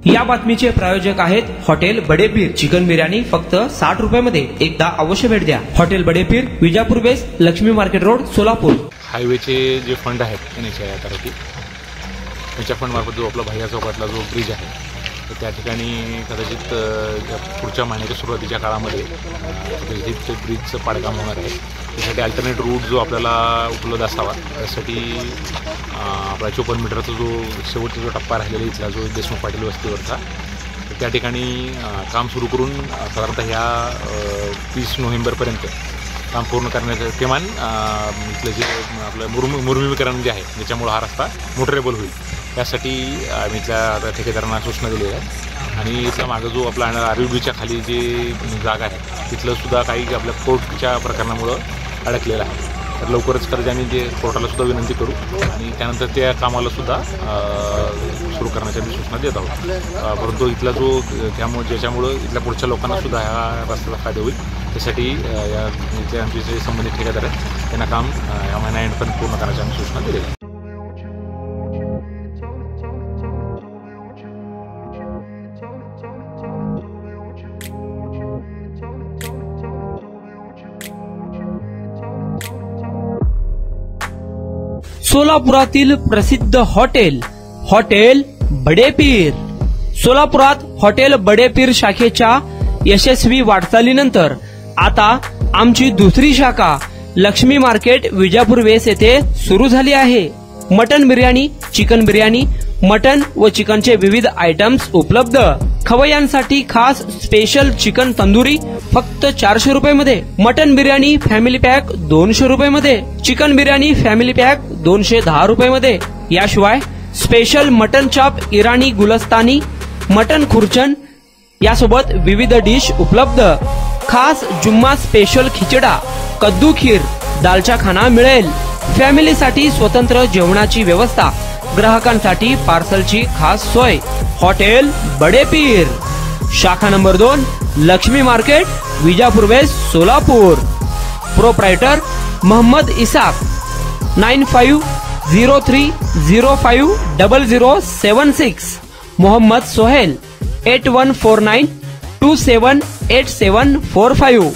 या बातमीचे प्रायोजक आहेत हॉटेल बडेपीर। चिकन बिर्याणी फक्त 60 रुपयामध्ये। एकदा अवश्य भेट द्या। हॉटेल बडेपीर, विजापूर बेस, लक्ष्मी मार्केट रोड, सोलापूर। हायवेचे जे फंड आहेत NHAI अथॉरिटी, त्याच्या फंड मार्फत जो आपला भैया चौकातला जो ब्रिज आहे तर त्या ठिकाणी कदाचित पुढच्या महिन्याच्या सुरुवातीच्या काळामध्ये ब्रिजचं पाडकाम होणार आहे। त्यासाठी अल्टरनेट रूट जो आपल्याला उपलब्ध असावा त्यासाठी आपला 54 मीटरचा जो शेवटचा जो टप्पा राहिलेला इथला जो देशमुख पाटील वस्तीवरचा तर त्या ठिकाणी काम सुरू करून साधारणतः ह्या 30 नोव्हेंबरपर्यंत काम पूर्ण करण्याचं किमान इथलं जे आपलं मुरमीकरण जे आहे ज्याच्यामुळे हा रस्ता मोटरेबल होईल त्यासाठी आम्ही इथल्या ठेकेदारांना सूचना दिलेल्या आहेत। आणि इथला मागं जो आपला RUBच्या खाली जी जागा आहे तिथलं सुद्धा काही आपल्या कोर्टच्या प्रकरणामुळं अडकलेलं आहे। तर लवकरच कर्जाने जे कोर्टाला सुद्धा विनंती करू आणि त्यानंतर त्या कामाला सुद्धा सुरू करण्याच्या सूचना देत आहोत। परंतु इथला जो ज्याच्यामुळं इथल्या पुढच्या लोकांना सुद्धा ह्या रस्त्याचा फायदा होईल त्यासाठी या इथले आमचे जे संबंधित ठेकेदार आहेत त्यांना काम या महिन्यापर्यंत पूर्ण करण्याच्या आम्ही सूचना दिलेल्या आहेत। सोलापुरातील प्रसिद्ध हॉटेल बडेपीर। सोलापुरात हॉटेल बडेपीर शाखेच्या यशस्वी वाटचालीनंतर आता आमची दुसरी शाखा लक्ष्मी मार्केट, विजापूर वेस येथे सुरू झाली आहे। Mutton biryani, chicken biryani, mutton व चिकनचे विविध आयटम्स उपलब्ध। खवय्यांसाठी खास स्पेशल चिकन तंदुरी फक्त 400 रुपयामध्ये। मटन बिर्याणी फॅमिली पॅक 200 रुपयामध्ये। चिकन बिर्याणी फॅमिली पॅक 210 रुपयामध्ये। याशिवाय स्पेशल मटन चाप, इराणी गुलस्तानी, मटन खुर्चन यासोबत विविध डिश उपलब्ध। खास जुम्मा स्पेशल खिचडा, कद्दू खीर, दालचा खाना मिळेल। फॅमिलीसाठी स्वतंत्र जेवणाची व्यवस्था, ग्राहकांसाठी पार्सलची खास सोय। हॉटेल बडेपीर, शाखा नंबर 2, लक्ष्मी मार्केट, विजापूर वेस, सोलापूर। प्रोप्रायटर मोहम्मद इसाक, 9503050076। मोहम्मद सोहेल, 8149278745।